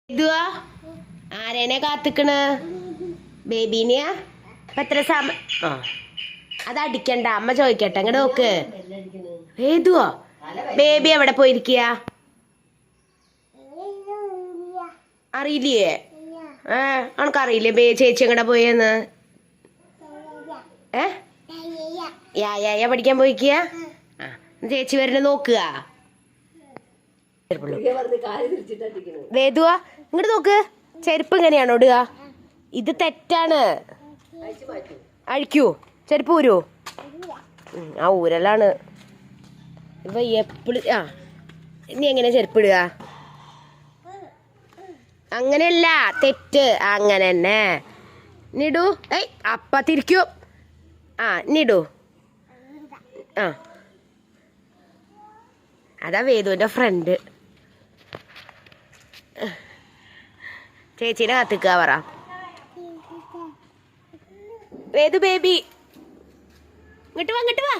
ഇതുവാ ആരേനെ കാത്തിക്കണ് ബേബീനെയാ എത്ര സമയം അതടിക്കണ്ട അമ്മ ചോദിക്കട്ടെ ഇങ്ങോട്ട് നോക്ക് ഏതുവാ ബേബി എവിടെ പോയിരിക്കുക അറിയില്ലേ അനക്കറിയില്ലേ ചേച്ചി എങ്ങടെ പോയെന്ന് യാ പഠിക്കാൻ പോയിക്കുക ചേച്ചി വരണ നോക്കുക വേദുവാ ഇങ്ങോട്ട് നോക്ക് ചെരുപ്പ് എങ്ങനെയാണോ ഇടുക ഇത് തെറ്റാണ് അഴിക്കൂ ചെരുപ്പ് ഊരോ ആ ഊരലാണ് ഇവ എപ്പോഴും നീ എങ്ങനെ ചെരുപ്പ് ഇടുക അങ്ങനെയല്ല തെറ്റ് അങ്ങനെ തന്നെ നിടൂ അപ്പ തിരിക്കൂ നിടൂ അതാ വേദുവിന്റെ ഫ്രണ്ട് ചേച്ചീനെ കത്തിക്കുക പറ വേദു ബേബി ഇങ്ങോട്ട് വാ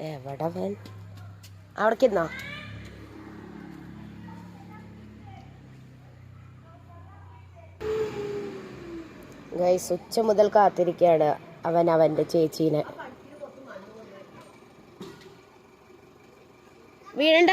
എവിടെ അവൻ അവിടേക്ക് ഇരുന്നോ ഗൈസ് ഉച്ച മുതൽ കാത്തിരിക്കുകയാണ് അവൻ അവൻ്റെ ചേച്ചീനെ വീഴണ്ട